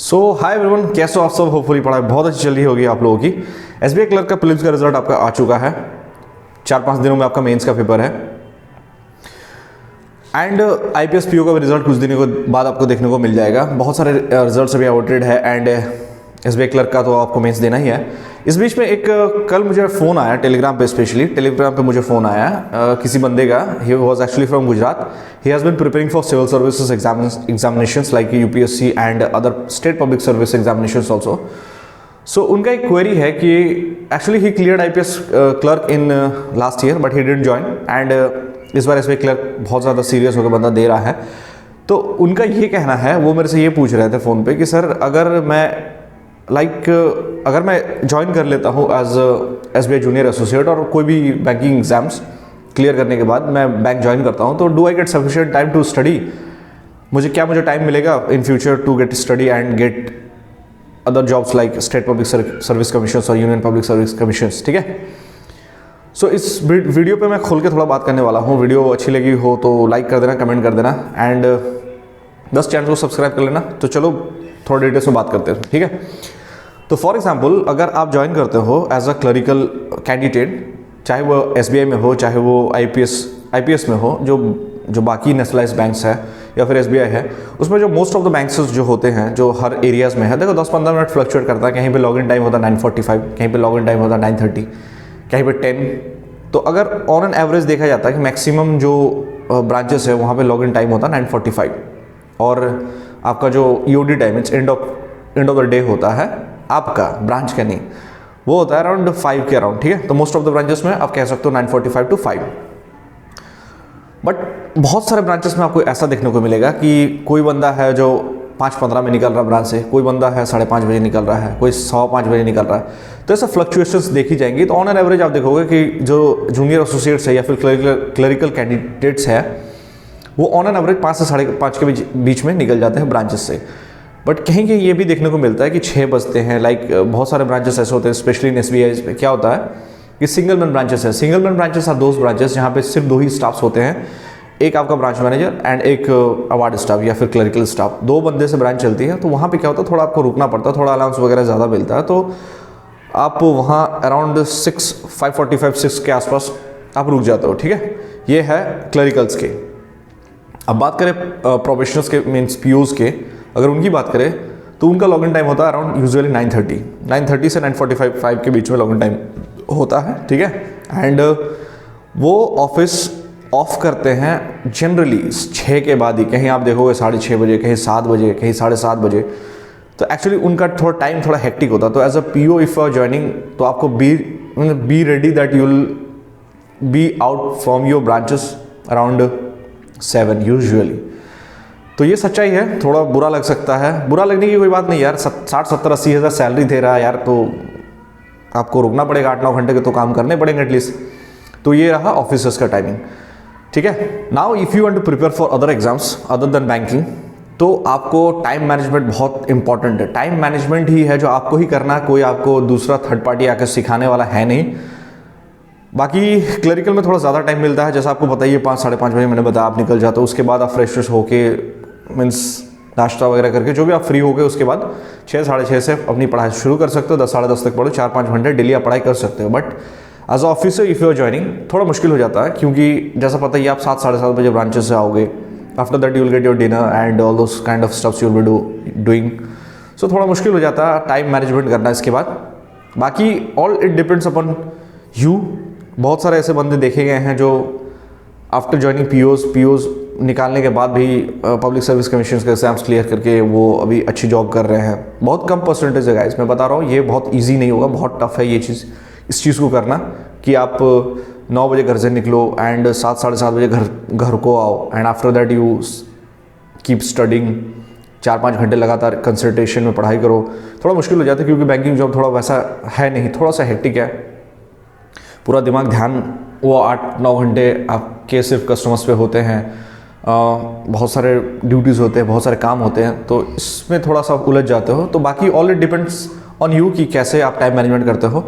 सो hi everyone, कैसे हो आप सब। होपफुली पढ़ाई बहुत अच्छी चल रही होगी आप लोगों की। एसबीआई क्लर्क का प्रीलिम्स का रिजल्ट आपका आ चुका है। 4-5 दिनों में आपका मेंस का पेपर है एंड आईपीएस पीओ का भी रिजल्ट कुछ दिनों के बाद आपको देखने को मिल जाएगा। बहुत सारे रिजल्ट्स अभी अवॉइडेड है एंड एसबीआई क्लर्क का तो आपको मेंस देना ही है। इस बीच में एक कल मुझे फ़ोन आया टेलीग्राम पे, स्पेशली टेलीग्राम पे मुझे फ़ोन आया किसी बंदे का। He was actually from Gujarat. He has been preparing for civil services examinations like UPSC and other state public service examinations also. So उनका एक क्वेरी है कि actually he cleared IPS clerk in last year but he didn't join and इस बार SBI clerk बहुत ज़्यादा serious होकर बंदा दे रहा है। तो उनका ये कहना है, वो मेरे से ये पूछ रहे थे फ़ोन पे कि सर अगर मैं अगर मैं ज्वाइन कर लेता हूँ एज एसबीआई जूनियर एसोसिएट और कोई भी बैंकिंग एग्जाम्स क्लियर करने के बाद मैं बैंक ज्वाइन करता हूँ, तो do I get sufficient time to study. मुझे टाइम मिलेगा in future to get study and get other jobs like state public service commission और यूनियन पब्लिक सर्विस कमीशन। ठीक है। सो इस वीडियो पे मैं खोल के थोड़ा बात करने वाला हूँ। वीडियो अच्छी लगी हो तो लाइक कर देना, कमेंट कर देना एंड बस चैनल को सब्सक्राइब कर लेना। तो चलो थोड़ा डिटेल्स में बात करते हैं। ठीक है। तो फॉर एग्जांपल अगर आप ज्वाइन करते हो एज अ क्लरिकल कैंडिडेट, चाहे वो एसबीआई में हो, चाहे वो आईपीएस में हो, जो बाकी नेशनलाइज्ड बैंक्स है या फिर एसबीआई है, उसमें जो मोस्ट ऑफ द बैंक्स जो होते हैं जो हर एरियाज़ में है, देखो 10-15 मिनट फ्लक्चुएट करता है। कहीं पे लॉगिन टाइम होता है 9:45, कहीं पे लॉगिन टाइम होता है 9:30, कहीं पे 10। तो अगर ऑन एन एवरेज देखा जाता है कि मैक्सिमम जो ब्रांचेस है वहाँ पे लॉगिन टाइम होता है 9:45 और आपका जो EOD time it's end of the day होता है आपका, ब्रांच का नहीं, वो होता है अराउंड 5 के अराउंड। ठीक है। तो मोस्ट ऑफ द ब्रांचेस में आप कह सकते हो 9:45 to 5। बट बहुत सारे ब्रांचेस में आपको ऐसा देखने को मिलेगा कि कोई बंदा है जो 5:15 में निकल रहा ब्रांच से, कोई बंदा है 5:30 बजे निकल रहा है, कोई 5:15 बजे निकल रहा है। तो ऐसा फ्लक्चुएशंस देखी जाएंगी। तो ऑन एन एवरेज आप देखोगे कि जो जूनियर एसोसिएट्स है या फिर क्लरिकल कैंडिडेट्स है वो ऑन एन एवरेज 5 से 5:30 के बीच में निकल जाते हैं ब्रांचेस से। बट कहीं कहीं ये भी देखने को मिलता है कि 6 बजते हैं। लाइक बहुत सारे ब्रांचेस ऐसे होते हैं, स्पेशली इन एसबीआई में क्या होता है कि सिंगल मैन ब्रांचेस है। Single man branches are those branches जहाँ पे सिर्फ 2 ही स्टाफ्स होते हैं, एक आपका ब्रांच मैनेजर एंड एक अवार्ड स्टाफ या फिर क्लरिकल स्टाफ। 2 बंदे से ब्रांच चलती है। तो वहाँ पे क्या होता है, थोड़ा आपको रुकना पड़ता है, थोड़ा अलाउंस वगैरह ज़्यादा मिलता है। तो आप वहाँ अराउंड 5:45-6 के आसपास आप रुक जाते हो। ठीक है। ये है क्लरिकल्स के। अब बात करें प्रोफेशनल्स के, मीन्स पीओज के, अगर उनकी बात करें तो उनका लॉगिन टाइम होता है अराउंड यूजुअली 9:30 से 9:45 के बीच में लॉगिन टाइम होता है। ठीक है। एंड वो ऑफिस ऑफ करते हैं जनरली 6 के बाद ही। कहीं आप देखोगे 6:30 बजे, कहीं 7 बजे, कहीं 7:30 बजे। तो एक्चुअली उनका थोड़ा हेक्टिक होता है। तो as a PO if you are joining तो आपको be ready that you will be out from your branches around 7 usually. तो ये सच्चाई है। थोड़ा बुरा लग सकता है, बुरा लगने की कोई बात नहीं यार। 60-70-80 हज़ार सैलरी दे रहा है यार, तो आपको रुकना पड़ेगा। 8-9 घंटे के तो काम करने पड़ेंगे एटलीस्ट। तो ये रहा ऑफिसर्स का टाइमिंग। ठीक है। Now if you want to prepare for other exams other than banking, तो आपको टाइम मैनेजमेंट बहुत इंपॉर्टेंट है। टाइम मैनेजमेंट ही है जो आपको ही करना है, कोई आपको दूसरा थर्ड पार्टी आकर सिखाने वाला है नहीं। बाकी क्लरिकल में थोड़ा ज़्यादा टाइम मिलता है, जैसा आपको पता ही है। 5-5:30 बजे मैंने बताया आप निकल जाते हो। उसके बाद आप फ्रेश होके मीन्स नाश्ता वगैरह करके जो भी आप फ्री हो गए, उसके बाद 6-6:30 से अपनी पढ़ाई शुरू कर सकते हो। 10-10:30 तक पढ़ो, 4-5 घंटे डेली आप पढ़ाई कर सकते हो। But as a officer if you are joining थोड़ा मुश्किल हो जाता है, क्योंकि जैसा पता ही आप 7-7:30 बजे ब्रांचेस से आओगे। After that you will get your dinner and all those kind of stuffs you will be doing. So थोड़ा मुश्किल हो जाता है टाइम मैनेजमेंट करना इसके बाद। बाकी all it depends upon you. बहुत सारे ऐसे बंदे देखे गए हैं जो आफ्टर ज्वाइनिंग पीओज निकालने के बाद भी पब्लिक सर्विस कमीशन के एग्जाम्स क्लियर करके वो अभी अच्छी जॉब कर रहे हैं। बहुत कम परसेंटेज है गाइस, मैं बता रहा हूँ। ये बहुत इजी नहीं होगा, बहुत टफ है ये चीज़, इस चीज़ को करना कि आप 9 बजे घर से निकलो एंड 7-7:30 बजे घर को आओ and after that you keep studying. 4-5 घंटे लगातार कंसंट्रेशन में पढ़ाई करो। थोड़ा मुश्किल हो जाता है क्योंकि बैंकिंग जॉब थोड़ा वैसा है नहीं, थोड़ा सा हेक्टिक है। पूरा दिमाग ध्यान वो 8-9 घंटे आपके सिर्फ कस्टमर्स पे होते हैं। बहुत सारे ड्यूटीज़ होते हैं, बहुत सारे काम होते हैं, तो इसमें थोड़ा सा उलझ जाते हो। तो बाकी all it depends on you कि कैसे आप टाइम मैनेजमेंट करते हो।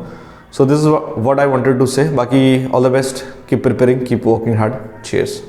So this is what I wanted to say. बाकी all the best, keep preparing, keep working hard. Cheers.